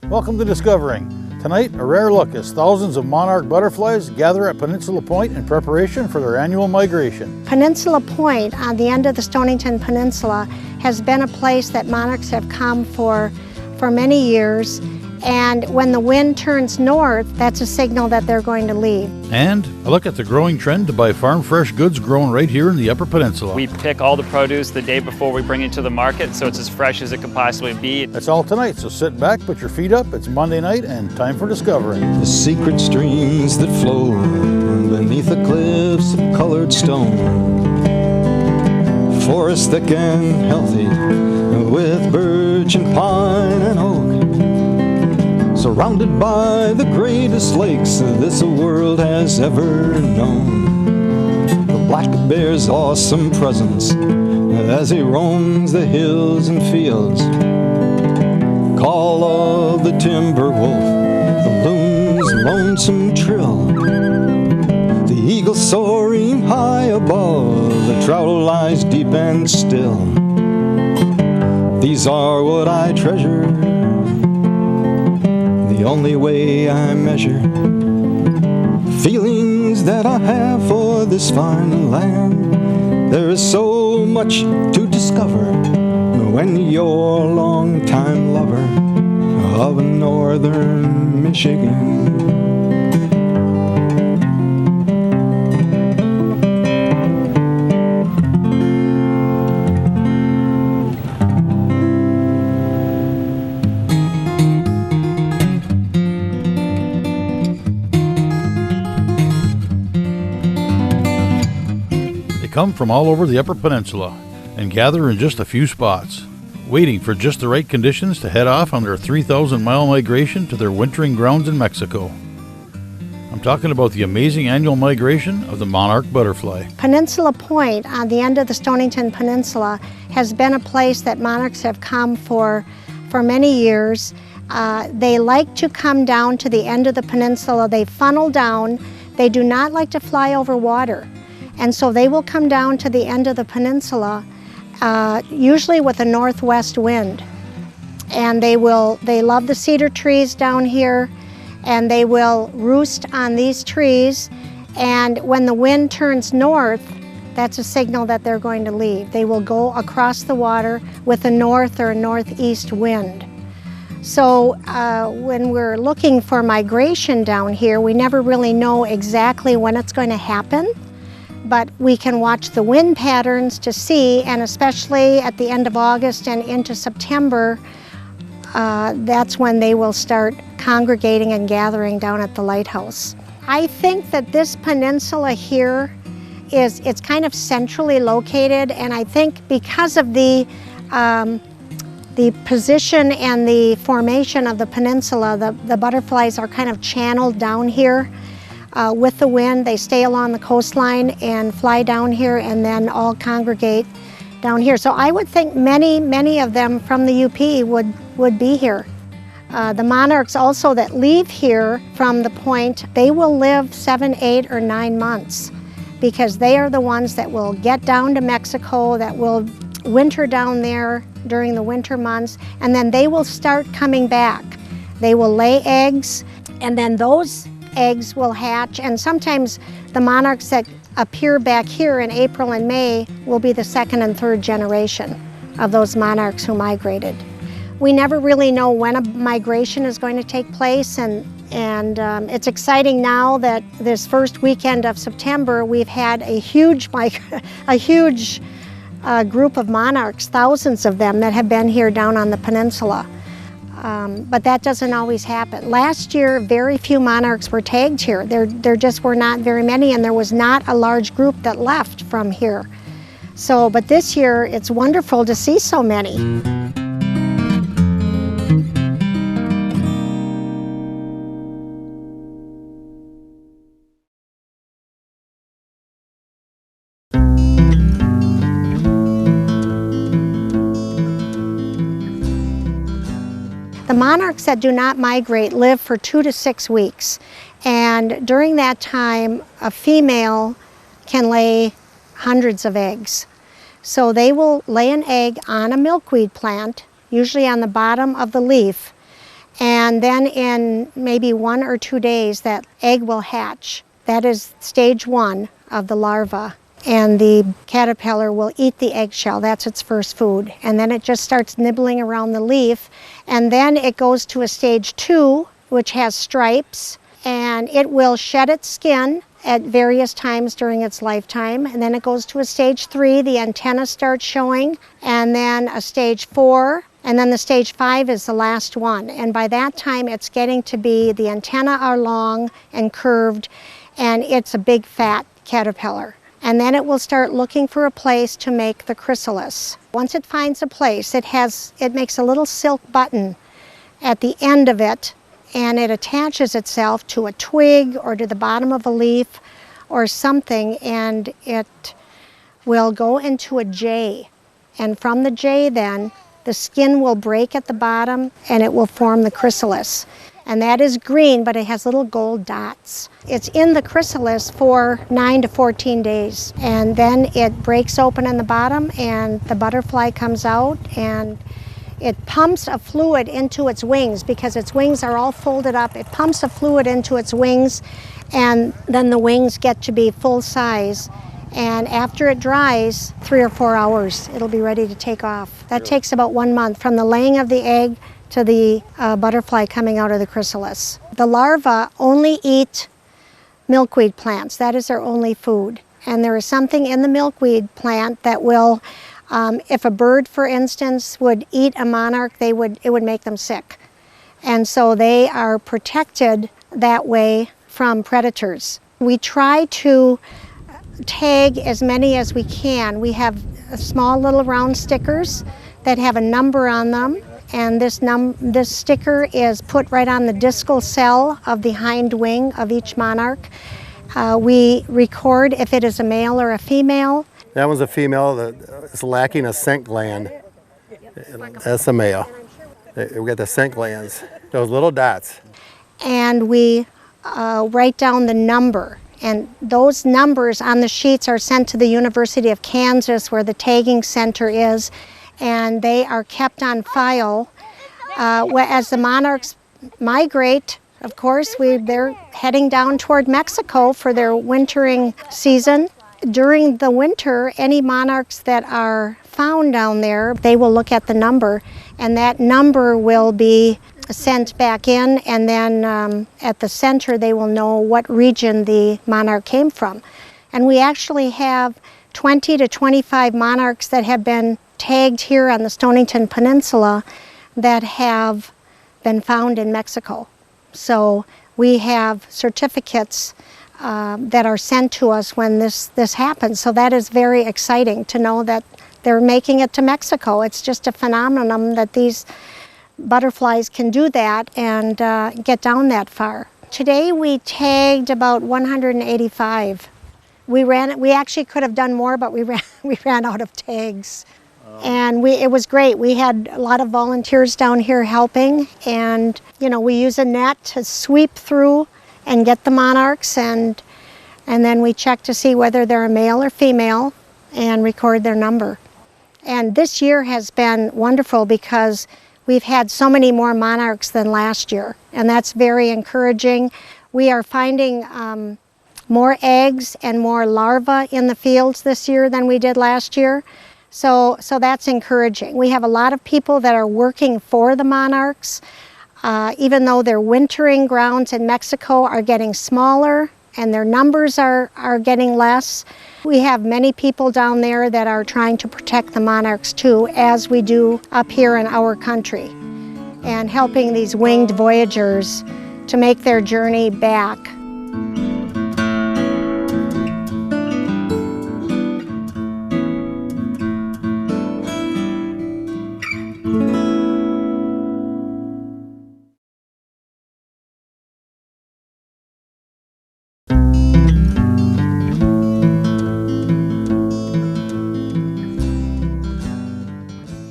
Welcome to Discovering. Tonight, a rare look as thousands of monarch butterflies gather at Peninsula Point in preparation for their annual migration. Peninsula Point, on the end of the Stonington Peninsula, has been a place that monarchs have come for many years. And when the wind turns north, that's a signal that they're going to leave. And a look at the growing trend to buy farm fresh goods grown right here in the Upper Peninsula. We pick all the produce the day before we bring it to the market, so it's as fresh as it could possibly be. That's all tonight, so sit back, put your feet up. It's Monday night and time for Discovering. The secret streams that flow beneath the cliffs of colored stone. Forests thick and healthy with birch and pine and oak. Surrounded by the greatest lakes this world has ever known. The black bear's awesome presence as he roams the hills and fields. Call of the timber wolf, the loon's lonesome trill. The eagle soaring high above, the trout lies deep and still. These are what I treasure, the only way I measure feelings that I have for this fine land. There is so much to discover when you're a long-time lover of northern Michigan. Come from all over the Upper Peninsula and gather in just a few spots, waiting for just the right conditions to head off on their 3,000-mile migration to their wintering grounds in Mexico. I'm talking about the amazing annual migration of the monarch butterfly. Peninsula Point, on the end of the Stonington Peninsula, has been a place that monarchs have come for many years. They like to come down to the end of the peninsula. They funnel down. They do not like to fly over water. And so they will come down to the end of the peninsula, usually with a northwest wind. And they love the cedar trees down here, and they will roost on these trees. And when the wind turns north, that's a signal that they're going to leave. They will go across the water with a north or a northeast wind. So when we're looking for migration down here, we never really know exactly when it's going to happen. But we can watch the wind patterns to see, and especially at the end of August and into September, that's when they will start congregating and gathering down at the lighthouse. I think that this peninsula here it's kind of centrally located, and I think because of the position and the formation of the peninsula, the butterflies are kind of channeled down here. With the wind, they stay along the coastline and fly down here and then all congregate down here. So I would think many of them from the UP would be here. The monarchs also that leave here from the point, they will live 7, 8, or 9 months because they are the ones that will get down to Mexico, that will winter down there during the winter months, and then they will start coming back. They will lay eggs, and then those eggs will hatch, and sometimes the monarchs that appear back here in April and May will be the 2nd and 3rd generation of those monarchs who migrated. We never really know when a migration is going to take place, and it's exciting now that this first weekend of September we've had a huge group of monarchs, thousands of them that have been here down on the peninsula. But that doesn't always happen. Last year, very few monarchs were tagged here. There just were not very many, and there was not a large group that left from here. So, but this year, it's wonderful to see so many. The monarchs that do not migrate live for 2 to 6 weeks, and during that time a female can lay hundreds of eggs. So they will lay an egg on a milkweed plant, usually on the bottom of the leaf, And then in maybe 1 or 2 days, that egg will hatch. That is stage 1 of the larva. And the caterpillar will eat the eggshell. That's its first food. And then it just starts nibbling around the leaf. And then it goes to a stage 2, which has stripes. And it will shed its skin at various times during its lifetime. And then it goes to a stage 3, the antenna starts showing. And then a stage 4. And then the stage 5 is the last one. And by that time, it's getting to be, the antennae are long and curved. And it's a big fat caterpillar. And then it will start looking for a place to make the chrysalis. Once it finds a place, it makes a little silk button at the end of it, and it attaches itself to a twig or to the bottom of a leaf or something, and it will go into a J. And from the J then, the skin will break at the bottom and it will form the chrysalis. And that is green, but it has little gold dots. It's in the chrysalis for 9 to 14 days. And then it breaks open in the bottom and the butterfly comes out and it pumps a fluid into its wings because its wings are all folded up. It pumps a fluid into its wings and then the wings get to be full size. And after it dries, 3 or 4 hours, it'll be ready to take off. That takes about 1 month from the laying of the egg to the butterfly coming out of the chrysalis. The larvae only eat milkweed plants. That is their only food. And there is something in the milkweed plant that will, if a bird, for instance, would eat a monarch, it would make them sick. And so they are protected that way from predators. We try to tag as many as we can. We have small little round stickers that have a number on them. And this sticker is put right on the discal cell of the hind wing of each monarch. We record if it is a male or a female. That one's a female that is lacking a scent gland. That's a male. We got the scent glands, those little dots. And we write down the number. And those numbers on the sheets are sent to the University of Kansas, where the tagging center is. And they are kept on file. As the monarchs migrate, of course, they're heading down toward Mexico for their wintering season. During the winter, any monarchs that are found down there, they will look at the number, and that number will be sent back in, and then at the center they will know what region the monarch came from. And we actually have 20 to 25 monarchs that have been tagged here on the Stonington Peninsula that have been found in Mexico. So we have certificates that are sent to us when this happens. So that is very exciting to know that they're making it to Mexico. It's just a phenomenon that these butterflies can do that and get down that far. Today we tagged about 185. We actually could have done more, but we ran out of tags. And it was great. We had a lot of volunteers down here helping, and we use a net to sweep through and get the monarchs, and then we check to see whether they're a male or female and record their number. And this year has been wonderful because we've had so many more monarchs than last year, and that's very encouraging. We are finding more eggs and more larvae in the fields this year than we did last year. So that's encouraging. We have a lot of people that are working for the monarchs, even though their wintering grounds in Mexico are getting smaller and their numbers are getting less. We have many people down there that are trying to protect the monarchs too, as we do up here in our country, and helping these winged voyagers to make their journey back.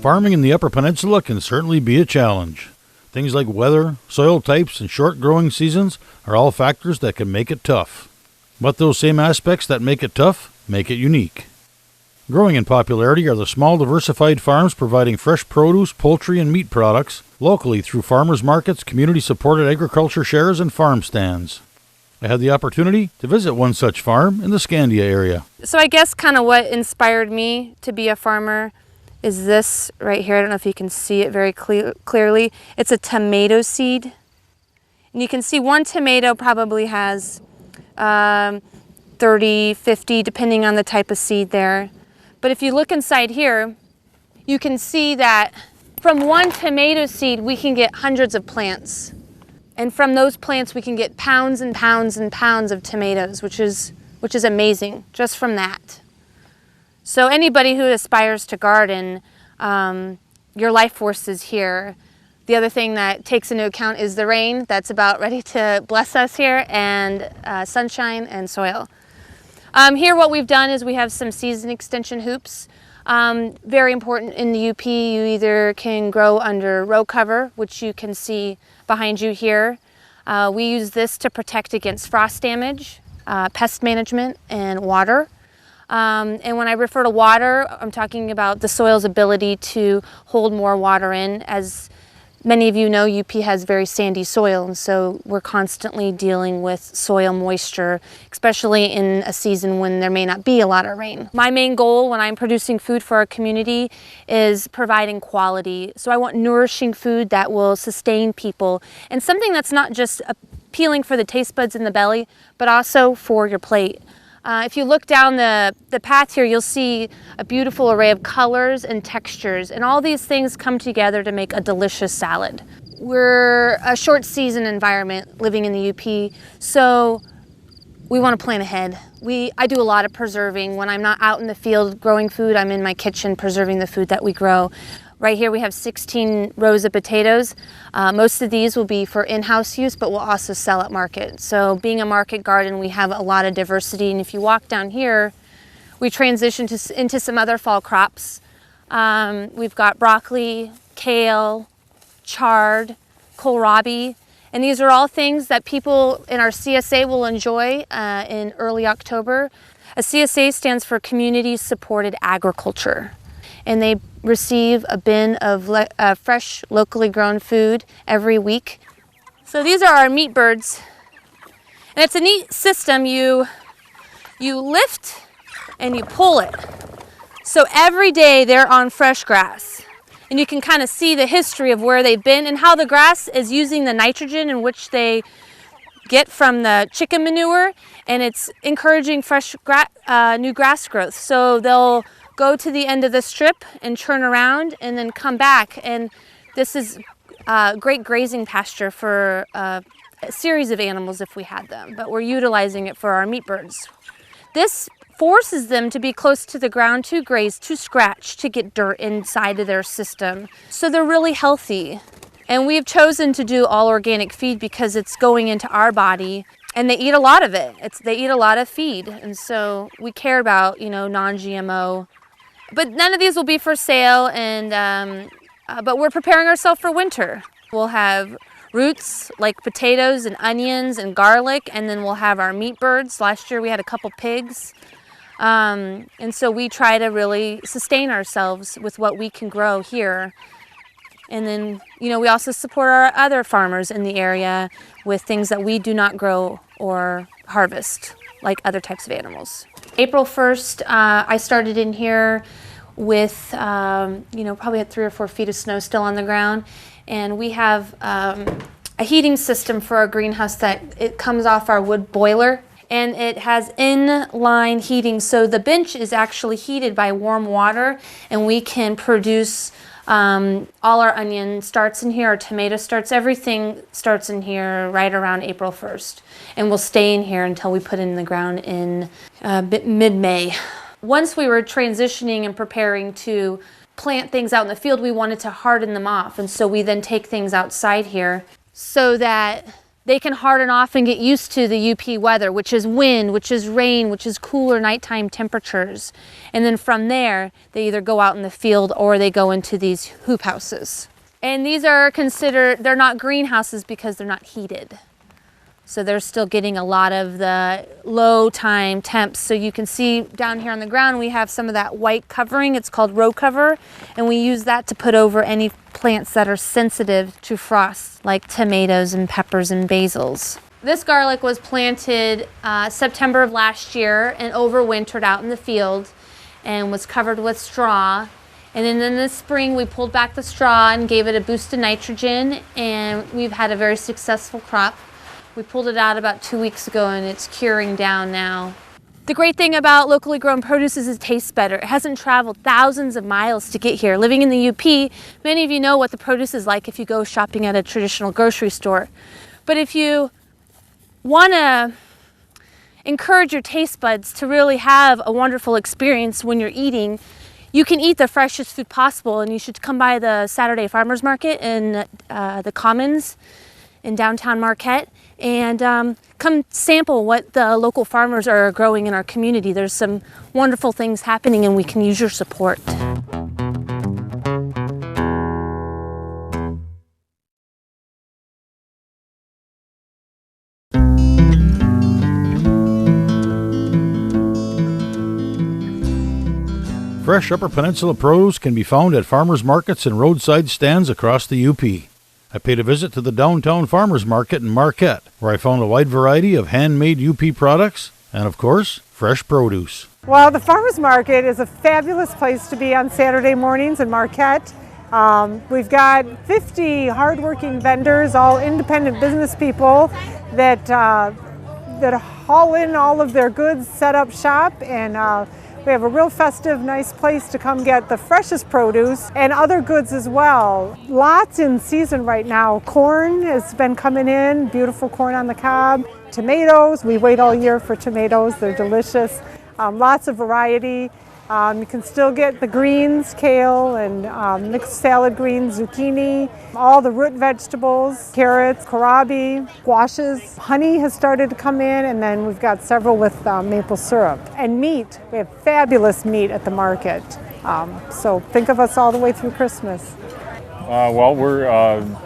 Farming in the Upper Peninsula can certainly be a challenge. Things like weather, soil types, and short growing seasons are all factors that can make it tough. But those same aspects that make it tough make it unique. Growing in popularity are the small diversified farms providing fresh produce, poultry, and meat products locally through farmers markets, community-supported agriculture shares, and farm stands. I had the opportunity to visit one such farm in the Scandia area. So I guess kind of what inspired me to be a farmer is this right here. I don't know if you can see it very clearly. It's a tomato seed. And you can see one tomato probably has 30, 50, depending on the type of seed there. But if you look inside here, you can see that from one tomato seed, we can get hundreds of plants. And from those plants, we can get pounds and pounds and pounds of tomatoes, which is amazing, just from that. So anybody who aspires to garden, your life force is here. The other thing that takes into account is the rain that's about ready to bless us here, and sunshine and soil. Here what we've done is we have some season extension hoops. Very important in the UP. You either can grow under row cover, which you can see behind you here. We use this to protect against frost damage, pest management, and water. And when I refer to water, I'm talking about the soil's ability to hold more water in. As many of you know, UP has very sandy soil, and so we're constantly dealing with soil moisture, especially in a season when there may not be a lot of rain. My main goal when I'm producing food for our community is providing quality. So I want nourishing food that will sustain people, and something that's not just appealing for the taste buds in the belly, but also for your plate. If you look down the path here, you'll see a beautiful array of colors and textures, and all these things come together to make a delicious salad. We're a short season environment living in the UP, so we want to plan ahead. I do a lot of preserving. When I'm not out in the field growing food, I'm in my kitchen preserving the food that we grow. Right here we have 16 rows of potatoes. Most of these will be for in-house use, but we'll also sell at market. So being a market garden, we have a lot of diversity. And if you walk down here, we transition into some other fall crops. We've got broccoli, kale, chard, kohlrabi. And these are all things that people in our CSA will enjoy in early October. A CSA stands for Community Supported Agriculture. And they receive a bin of fresh, locally grown food every week. So these are our meat birds. And it's a neat system. You lift and you pull it. So every day they're on fresh grass. And you can kind of see the history of where they've been and how the grass is using the nitrogen in which they get from the chicken manure. And it's encouraging fresh new grass growth. So they'll go to the end of the strip and turn around and then come back. And this is great grazing pasture for a series of animals if we had them, but we're utilizing it for our meat birds. This forces them to be close to the ground to graze, to scratch, to get dirt inside of their system. So they're really healthy. And we've chosen to do all organic feed because it's going into our body. And they eat a lot of it. They eat a lot of feed. And so we care about, non-GMO. But none of these will be for sale, but we're preparing ourselves for winter. We'll have roots like potatoes and onions and garlic, and then we'll have our meat birds. Last year we had a couple pigs. And so we try to really sustain ourselves with what we can grow here. And then, we also support our other farmers in the area with things that we do not grow or harvest, like other types of animals. April 1st, I started in here with, probably had 3 or 4 feet of snow still on the ground. And we have a heating system for our greenhouse that it comes off our wood boiler. And it has inline heating, so the bench is actually heated by warm water, and we can produce all our onion starts in here, our tomato starts, everything starts in here right around April 1st. And we'll stay in here until we put it in the ground in mid-May. Once we were transitioning and preparing to plant things out in the field, we wanted to harden them off. And so we then take things outside here so that they can harden off and get used to the UP weather, which is wind, which is rain, which is cooler nighttime temperatures. And then from there, they either go out in the field or they go into these hoop houses. And these are they're not greenhouses because they're not heated. So they're still getting a lot of the low time temps. So you can see down here on the ground, we have some of that white covering. It's called row cover. And we use that to put over any plants that are sensitive to frost, like tomatoes and peppers and basils. This garlic was planted September of last year and overwintered out in the field and was covered with straw. And then in the spring, we pulled back the straw and gave it a boost of nitrogen, and we've had a very successful crop. We pulled it out about 2 weeks ago, and it's curing down now. The great thing about locally grown produce is it tastes better. It hasn't traveled thousands of miles to get here. Living in the UP, many of you know what the produce is like if you go shopping at a traditional grocery store. But if you want to encourage your taste buds to really have a wonderful experience when you're eating, you can eat the freshest food possible, and you should come by the Saturday Farmers Market in the Commons in downtown Marquette and come sample what the local farmers are growing in our community. There's some wonderful things happening, and we can use your support. Fresh Upper Peninsula produce can be found at farmers markets and roadside stands across the UP. I paid a visit to the downtown farmers market in Marquette, where I found a wide variety of handmade UP products and, of course, fresh produce. Well, the farmers market is a fabulous place to be on Saturday mornings in Marquette. We've got 50 hardworking vendors, all independent business people that haul in all of their goods, set up shop, and we have a real festive, nice place to come get the freshest produce and other goods as well. Lots in season right now. Corn has been coming in, beautiful corn on the cob. Tomatoes, we wait all year for tomatoes, they're delicious. Lots of variety. You can still get the greens, kale and mixed salad greens, zucchini, all the root vegetables, carrots, kohlrabi, squashes. Honey has started to come in, and then we've got several with maple syrup. And meat, we have fabulous meat at the market. So think of us all the way through Christmas. Well, we're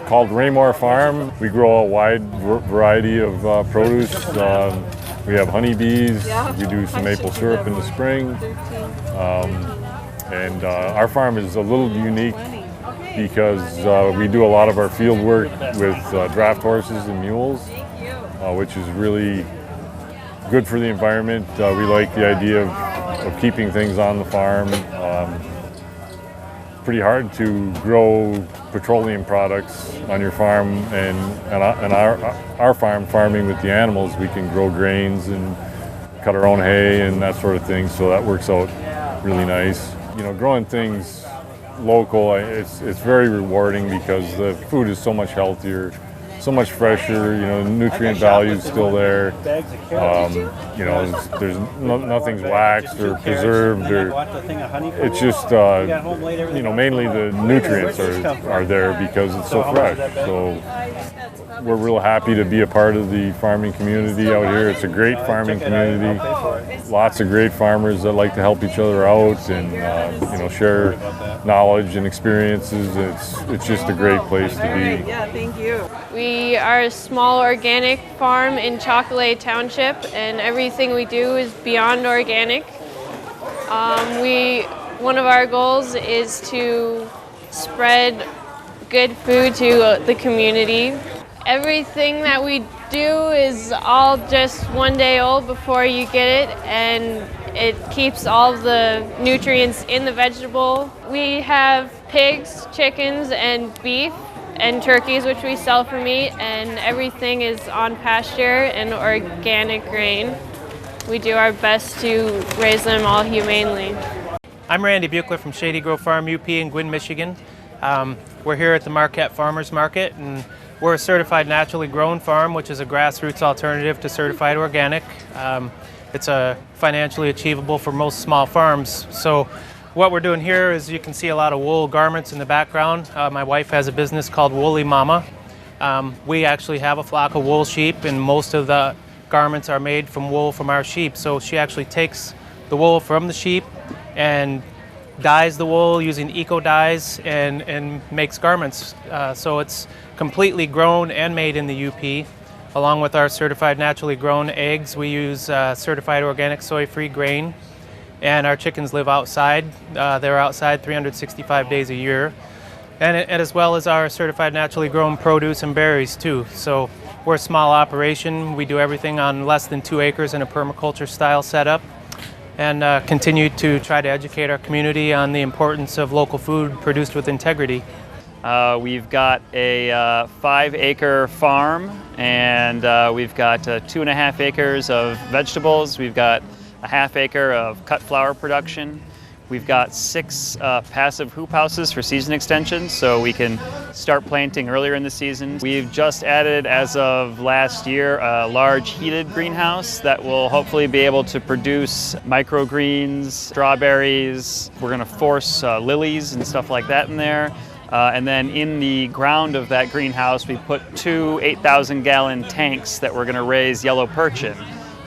called Raymore Farm. We grow a wide variety of produce. We have honeybees, we do some maple syrup in the spring, and our farm is a little unique because we do a lot of our field work with draft horses and mules, which is really good for the environment. We like the idea of keeping things on the farm. Pretty hard to grow petroleum products on your farm, and our farm, farming with the animals, we can grow grains and cut our own hay and that sort of thing, so that works out really nice. You know, growing things local, it's very rewarding because the food is so much healthier, so much fresher, you know, the nutrient value is still there. You know, there's nothing's waxed or preserved, or it's just, you know, mainly the nutrients are there because it's so fresh. So we're real happy to be a part of the farming community out here. It's a great farming community. Lots of great farmers that like to help each other out and, you know, share knowledge and experiences. It's just a great place to be. Yeah, thank you. We are a small organic farm in Chocolate Township, and everything we do is beyond organic. One of our goals is to spread good food to the community. Everything that we do is all just 1 day old before you get it, and it keeps all the nutrients in the vegetable. We have pigs, chickens, and beef, and turkeys, which we sell for meat, and everything is on pasture and organic grain. We do our best to raise them all humanely. I'm Randy Buechler from Shady Grove Farm, UP in Gwinn, Michigan. We're here at the Marquette Farmers Market, and we're a certified naturally grown farm, which is a grassroots alternative to certified organic. It's financially achievable for most small farms. So what we're doing here is, you can see a lot of wool garments in the background. My wife has a business called Woolly Mama. We actually have a flock of wool sheep, and most of the garments are made from wool from our sheep. So she actually takes the wool from the sheep and dyes the wool using eco dyes and makes garments. So it's completely grown and made in the UP. Along with our certified naturally grown eggs, we use certified organic soy-free grain. And our chickens live outside. They're outside 365 days a year. And as well as our certified naturally grown produce and berries too. So we're a small operation. We do everything on less than 2 acres in a permaculture style setup, and continue to try to educate our community on the importance of local food produced with integrity. We've got a 5-acre farm, and we've got 2.5 acres of vegetables. We've got a 1/2 acre of cut flower production. We've got 6 passive hoop houses for season extension, so we can start planting earlier in the season. We've just added, as of last year, a large heated greenhouse that will hopefully be able to produce microgreens, strawberries. We're going to force lilies and stuff like that in there. And then in the ground of that greenhouse, we put 2 8,000-gallon tanks that we're going to raise yellow perch in.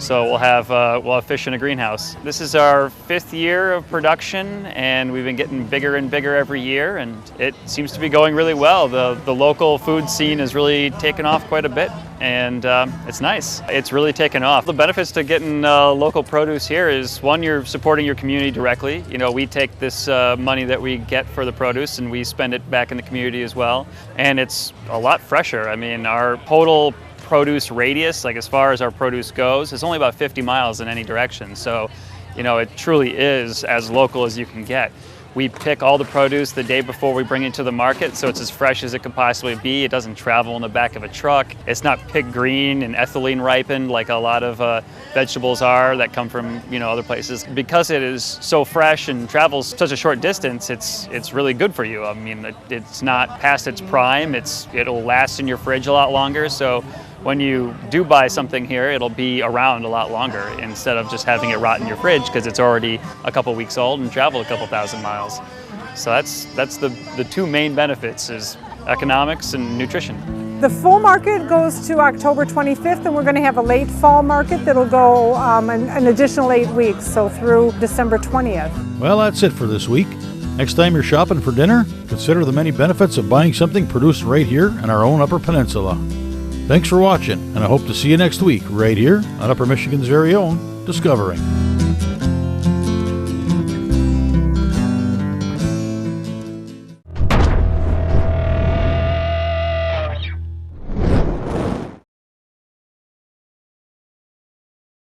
So we'll have fish in a greenhouse. This is our 5th year of production, and we've been getting bigger and bigger every year, and it seems to be going really well. The local food scene has really taken off quite a bit, and it's nice. It's really taken off. The benefits to getting local produce here is, one, you're supporting your community directly. You know, we take this money that we get for the produce and we spend it back in the community as well, and it's a lot fresher. I mean, our total produce radius, like as far as our produce goes, is only about 50 miles in any direction. So, you know, it truly is as local as you can get. We pick all the produce the day before we bring it to the market, so it's as fresh as it could possibly be. It doesn't travel in the back of a truck. It's not pig green and ethylene ripened like a lot of vegetables are that come from, you know, other places. Because it is so fresh and travels such a short distance, it's really good for you. I mean, it's not past its prime. It'll last in your fridge a lot longer. So when you do buy something here, it'll be around a lot longer instead of just having it rot in your fridge because it's already a couple weeks old and traveled a couple thousand miles. So that's the 2 main benefits, is economics and nutrition. The full market goes to October 25th, and we're going to have a late fall market that'll go an additional 8 weeks, so through December 20th. Well, that's it for this week. Next time you're shopping for dinner, consider the many benefits of buying something produced right here in our own Upper Peninsula. Thanks for watching, and I hope to see you next week right here on Upper Michigan's very own Discovering.